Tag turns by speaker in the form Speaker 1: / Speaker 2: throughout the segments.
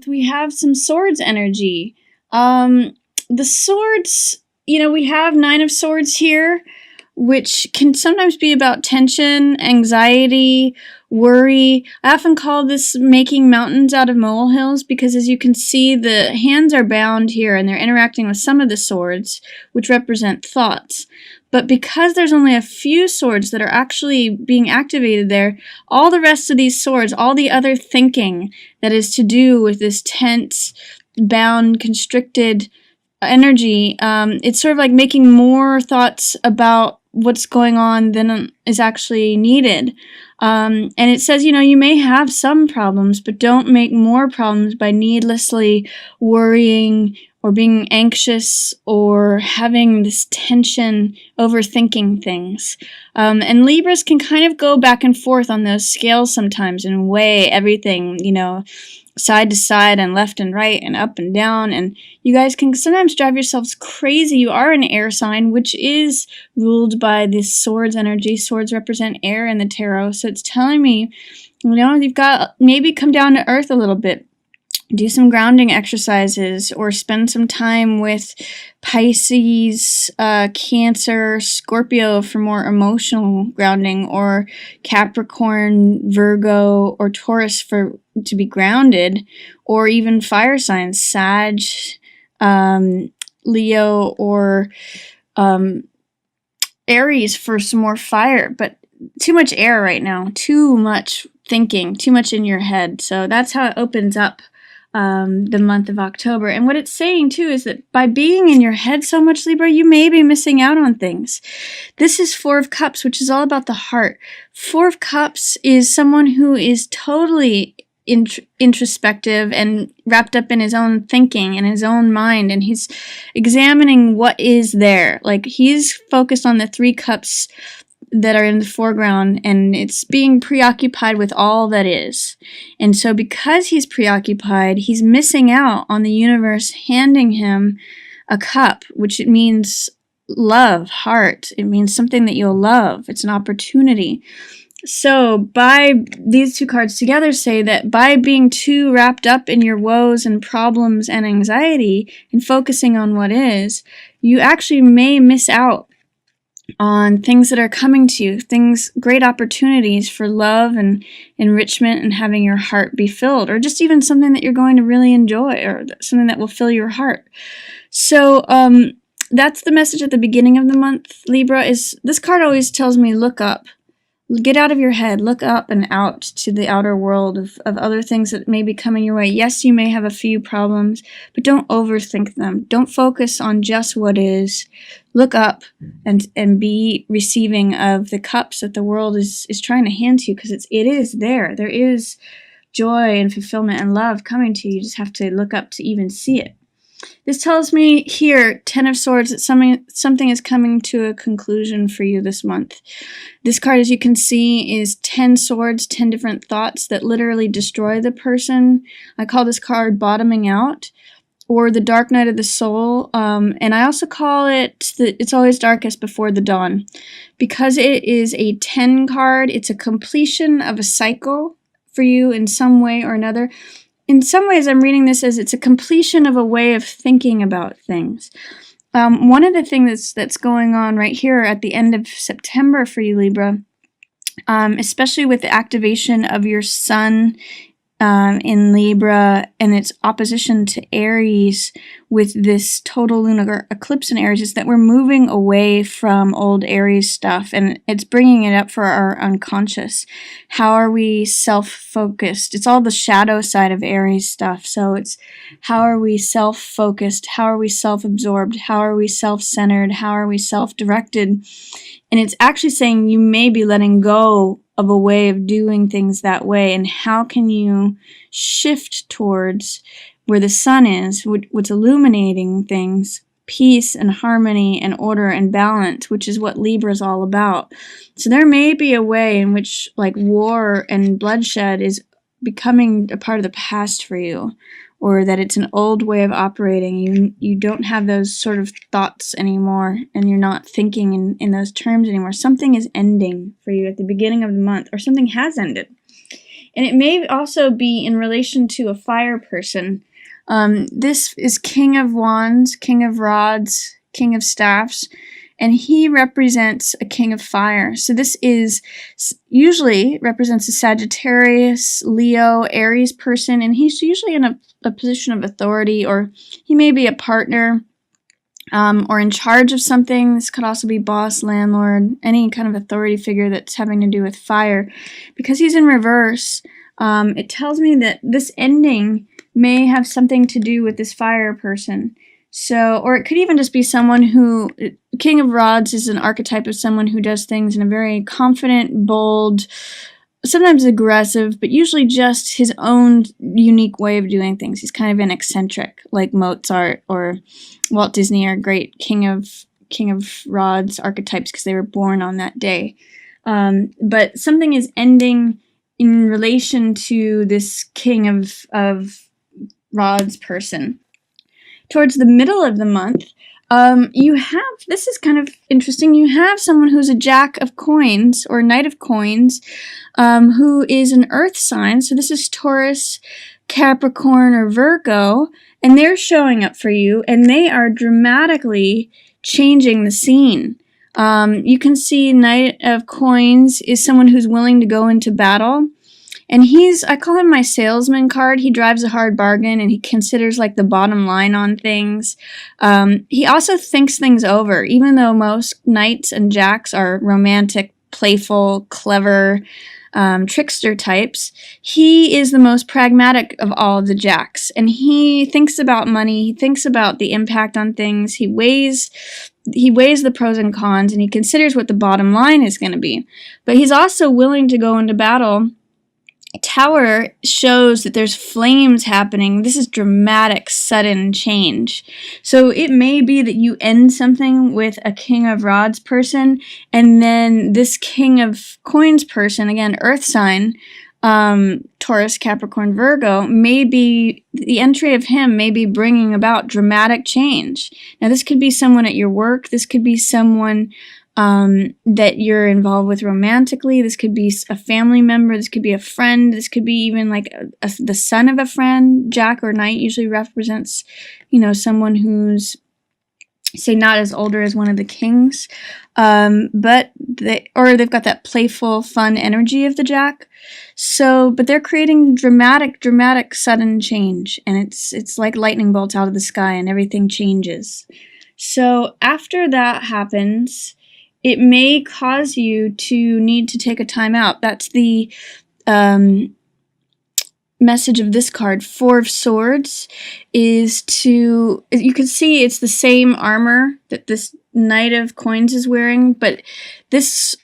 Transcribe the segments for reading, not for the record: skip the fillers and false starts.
Speaker 1: We have some swords energy. The swords, we have Nine of Swords here, which can sometimes be about tension, anxiety, worry. I often call this making mountains out of molehills because, as you can see, the hands are bound here and they're interacting with some of the swords, which represent thoughts. But because there's only a few swords that are actually being activated there, all the rest of these swords, all the other thinking that is to do with this tense, bound, constricted energy, it's sort of like making more thoughts about what's going on than is actually needed. And it says, you may have some problems, but don't make more problems by needlessly worrying or being anxious or having this tension, overthinking things. And Libras can kind of go back and forth on those scales sometimes and weigh everything, side to side and left and right and up and down, and you guys can sometimes drive yourselves crazy. You are an air sign, which is ruled by this swords energy. Swords represent air in the tarot, so it's telling me, you've got maybe come down to earth a little bit. Do some grounding exercises or spend some time with Pisces, Cancer, Scorpio for more emotional grounding, or Capricorn, Virgo, or Taurus to be grounded, or even fire signs, Sag, Leo, or Aries for some more fire. But too much air right now, too much thinking, too much in your head. So that's how it opens up the month of October. And what it's saying too is that by being in your head so much, Libra, you may be missing out on things. This is Four of Cups, which is all about the heart. Four of Cups is someone who is totally introspective and wrapped up in his own thinking and his own mind, and he's examining what is there. Like, he's focused on the three cups that are in the foreground, and it's being preoccupied with all that is. And so because he's preoccupied, he's missing out on the universe handing him a cup, which it means love, heart. It means something that you'll love. It's an opportunity. So by these two cards together say that by being too wrapped up in your woes and problems and anxiety and focusing on what is, you actually may miss out on things that are coming to you, great opportunities for love and enrichment and having your heart be filled, or just even something that you're going to really enjoy, or something that will fill your heart. So that's the message at the beginning of the month, Libra. Is this card always tells me, look up. Get out of your head, look up and out to the outer world of other things that may be coming your way. Yes, you may have a few problems, but don't overthink them. Don't focus on just what is. Look up and be receiving of the cups that the world is trying to hand to you, because it is there. There is joy and fulfillment and love coming to you. You just have to look up to even see it. This tells me here, Ten of Swords, that something is coming to a conclusion for you this month. This card, as you can see, is 10 swords, 10 different thoughts that literally destroy the person. I call this card Bottoming Out, or the Dark Night of the Soul. And I also call it It's Always Darkest Before the Dawn. Because it is a 10 card, it's a completion of a cycle for you in some way or another. In some ways, I'm reading this as it's a completion of a way of thinking about things. One of the things that's going on right here at the end of September for you, Libra, especially with the activation of your sun in Libra and its opposition to Aries with this total lunar eclipse in Aries, is that we're moving away from old Aries stuff, and it's bringing it up for our unconscious. How are we self-focused? It's all the shadow side of Aries stuff. So it's how are we self-focused? How are we self-absorbed? How are we self-centered? How are we self-directed? And it's actually saying you may be letting go of a way of doing things that way, and how can you shift towards where the sun is, what's illuminating things, peace and harmony and order and balance, which is what Libra is all about. So there may be a way in which, like, war and bloodshed is becoming a part of the past for you, or that it's an old way of operating. You don't have those sort of thoughts anymore, and you're not thinking in those terms anymore. Something is ending for you at the beginning of the month, or something has ended. And it may also be in relation to a fire person. This is King of Wands, King of Rods, King of Staffs, and he represents a king of fire. So this is usually represents a Sagittarius, Leo, Aries person, and he's usually in a position of authority, or he may be a partner, or in charge of something. This could also be boss, landlord, any kind of authority figure that's having to do with fire. Because he's in reverse, it tells me that this ending may have something to do with this fire person. So, or it could even just be someone who, King of Rods is an archetype of someone who does things in a very confident, bold, sometimes aggressive, but usually just his own unique way of doing things. He's kind of an eccentric, like Mozart or Walt Disney are great King of Rods archetypes because they were born on that day. But something is ending in relation to this King of Rods person. Towards the middle of the month, you have, this is kind of interesting, you have someone who's a Jack of Coins or Knight of Coins, who is an earth sign. So this is Taurus, Capricorn, or Virgo, and they're showing up for you, and they are dramatically changing the scene. You can see Knight of Coins is someone who's willing to go into battle. And I call him my salesman card. He drives a hard bargain and he considers like the bottom line on things. He also thinks things over, even though most knights and jacks are romantic, playful, clever, trickster types. He is the most pragmatic of all of the jacks. And he thinks about money. He thinks about the impact on things. He weighs the pros and cons, and he considers what the bottom line is going to be. But he's also willing to go into battle. Tower shows that there's flames happening. This is dramatic, sudden change. So it may be that you end something with a King of Rods person, and then this King of Coins person, again, earth sign, Taurus, Capricorn, Virgo, maybe the entry of him may be bringing about dramatic change. Now, this could be someone at your work. This could be someone that you're involved with romantically. This could be a family member. This could be a friend. This could be even like the son of a friend. Jack or Knight usually represents, someone who's, say, not as older as one of the kings, but they've got that playful, fun energy of the Jack. So, but they're creating dramatic, sudden change, and it's like lightning bolts out of the sky, and everything changes. So after that happens, it may cause you to need to take a time out. That's the message of this card. Four of Swords is to, you can see it's the same armor that this Knight of Coins is wearing, but this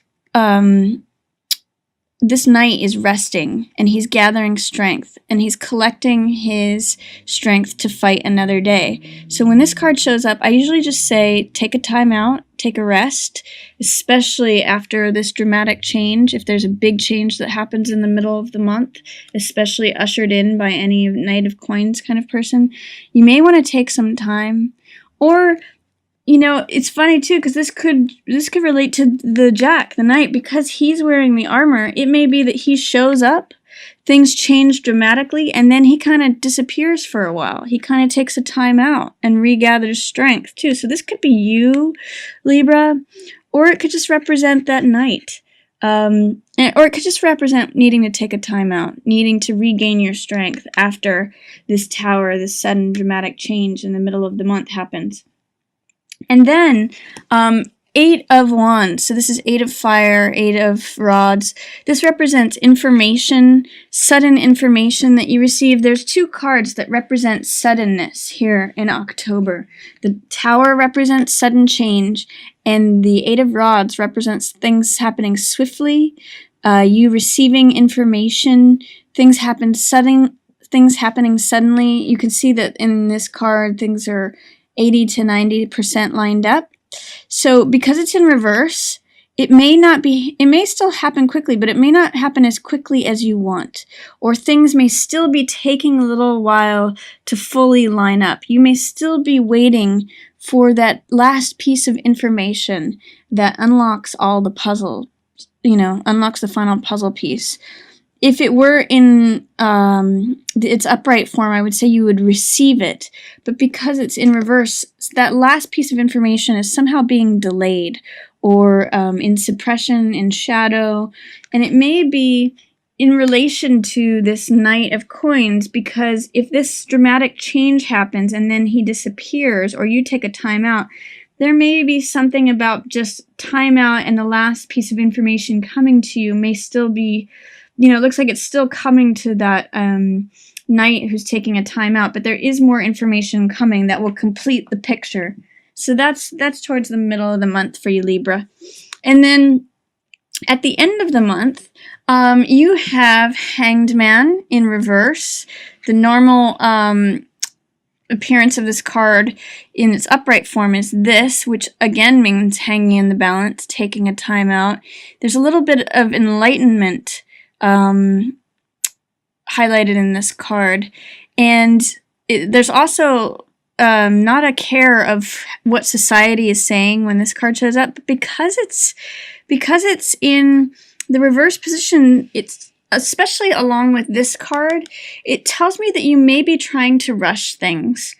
Speaker 1: knight is resting, and he's gathering strength, and he's collecting his strength to fight another day. So when this card shows up, I usually just say, take a time out, take a rest, especially after this dramatic change. If there's a big change that happens in the middle of the month, especially ushered in by any Knight of Coins kind of person, you may want to take some time. Or it's funny too, because this could relate to the Jack, the Knight, because he's wearing the armor. It may be that he shows up, things change dramatically, and then he kind of disappears for a while. He kind of takes a time out and regathers strength too. So this could be you, Libra, or it could just represent that Knight. Or it could just represent needing to take a time out, needing to regain your strength after this Tower, this sudden dramatic change in the middle of the month happens. And then, 8 of Wands. So this is 8 of Fire, 8 of Rods. This represents information, sudden information that you receive. There's 2 cards that represent suddenness here in October. The Tower represents sudden change, and the 8 of Rods represents things happening swiftly, you receiving information, things happening suddenly. You can see that in this card, things are 80 to 90% lined up. So because it's in reverse, it may still happen quickly, but it may not happen as quickly as you want. Or things may still be taking a little while to fully line up. You may still be waiting for that last piece of information that unlocks all the puzzle, unlocks the final puzzle piece. if it were in its upright form, I would say you would receive it. But because it's in reverse, that last piece of information is somehow being delayed or in suppression, in shadow. And it may be in relation to this Knight of Coins, because if this dramatic change happens and then he disappears or you take a time out, there may be something about just time out and the last piece of information coming to you may still be, it looks like it's still coming to that knight who's taking a time out, but there is more information coming that will complete the picture. So that's towards the middle of the month for you, Libra. And then at the end of the month, you have Hanged Man in reverse. The normal appearance of this card in its upright form is this, which again means hanging in the balance, taking a time out. There's a little bit of enlightenment highlighted in this card, and there's also not a care of what society is saying when this card shows up, but because it's in the reverse position, it's especially along with this card, it tells me that you may be trying to rush things.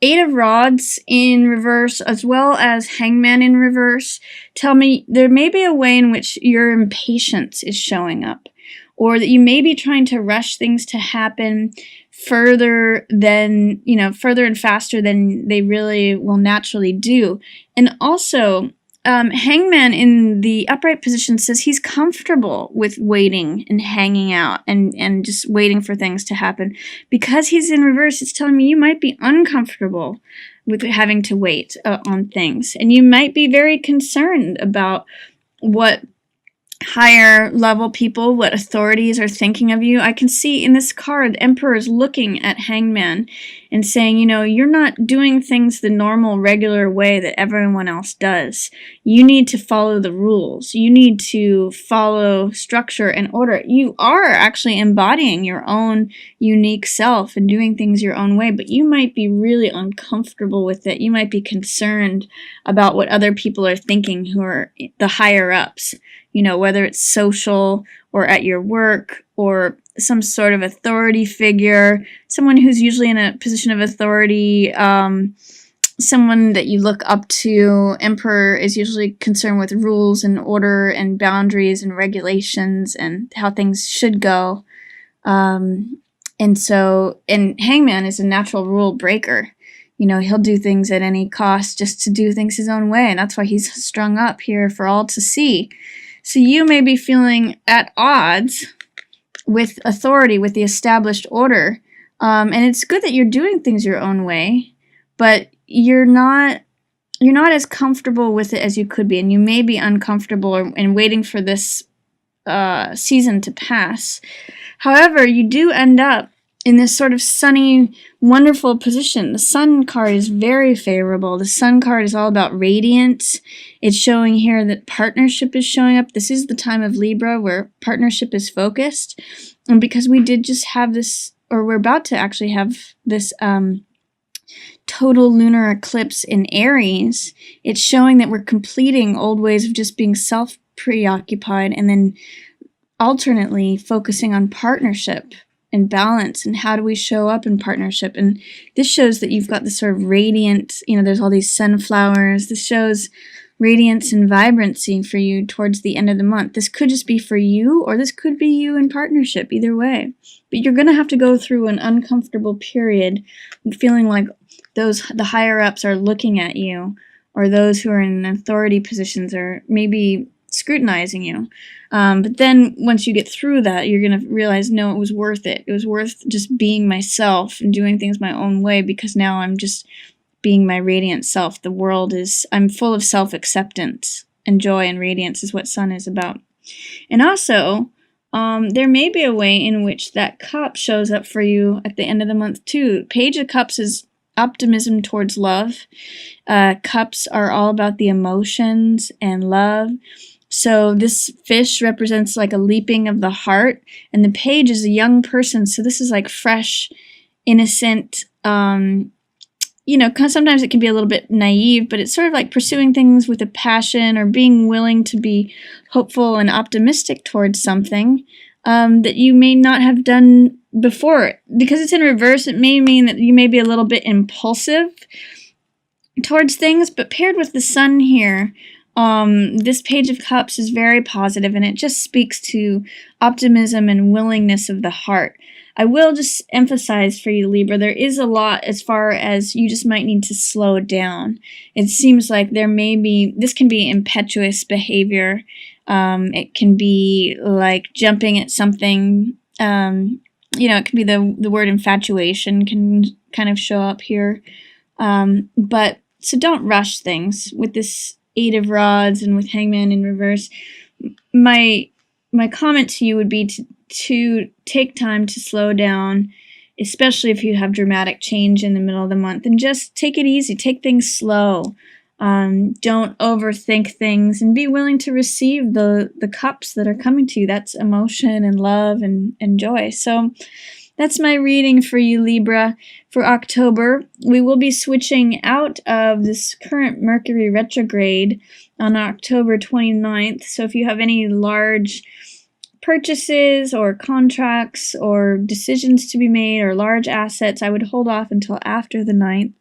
Speaker 1: Eight of Rods in reverse, as well as Hangman in reverse, tell me there may be a way in which your impatience is showing up, or that you may be trying to rush things to happen further and faster than they really will naturally do. And also, Hangman in the upright position says he's comfortable with waiting and hanging out and just waiting for things to happen. Because he's in reverse, it's telling me you might be uncomfortable with having to wait on things. And you might be very concerned about what higher level people, what authorities are thinking of you. I can see in this card, the Emperor is looking at Hangman and saying, you're not doing things the normal, regular way that everyone else does. You need to follow the rules. You need to follow structure and order. You are actually embodying your own unique self and doing things your own way, but you might be really uncomfortable with it. You might be concerned about what other people are thinking who are the higher ups. Whether it's social or at your work or some sort of authority figure, someone who's usually in a position of authority, someone that you look up to. Emperor is usually concerned with rules and order and boundaries and regulations and how things should go. And Hangman is a natural rule breaker. He'll do things at any cost just to do things his own way, and that's why he's strung up here for all to see. So you may be feeling at odds with authority, with the established order. And it's good that you're doing things your own way, but you're not as comfortable with it as you could be, and you may be uncomfortable and waiting for this season to pass. However, you do end up in this sort of sunny, wonderful position. The Sun card is very favorable. The Sun card is all about radiance. It's showing here that partnership is showing up. This is the time of Libra where partnership is focused. And because we did just have this, or we're about to actually have this total lunar eclipse in Aries, it's showing that we're completing old ways of just being self-preoccupied and then alternately focusing on partnership and balance and how do we show up in partnership. And this shows that you've got this sort of radiant, there's all these sunflowers. This shows radiance and vibrancy for you towards the end of the month. This could just be for you, or this could be you in partnership, either way. But you're going to have to go through an uncomfortable period feeling like the higher ups are looking at you, or those who are in authority positions are maybe scrutinizing you. But then once you get through that, you're going to realize, no, it was worth it. It was worth just being myself and doing things my own way, because now I'm just being my radiant self. I'm full of self-acceptance and joy, and radiance is what Sun is about. And also, there may be a way in which that cup shows up for you at the end of the month too. Page of Cups is optimism towards love. Cups are all about the emotions and love. So this fish represents like a leaping of the heart, and the page is a young person. So this is like fresh, innocent, sometimes it can be a little bit naive, but it's sort of like pursuing things with a passion or being willing to be hopeful and optimistic towards something. that you may not have done before. Because it's in reverse, it may mean that you may be a little bit impulsive towards things, but paired with the sun here, this Page of Cups is very positive, and it just speaks to optimism and willingness of the heart. I will just emphasize for you, Libra, there is a lot as far as you just might need to slow down. It seems like this can be impetuous behavior. It can be like jumping at something. It can be the word infatuation can kind of show up here. But so don't rush things with this Eight of Rods and with Hangman in reverse. My comment to you would be to take time to slow down, especially if you have dramatic change in the middle of the month, and just take it easy. Take things slow. Don't overthink things, and be willing to receive the cups that are coming to you. That's emotion and love and joy. So that's my reading for you, Libra, for October. We will be switching out of this current Mercury retrograde on October 29th. So if you have any large purchases or contracts or decisions to be made or large assets, I would hold off until after the 9th.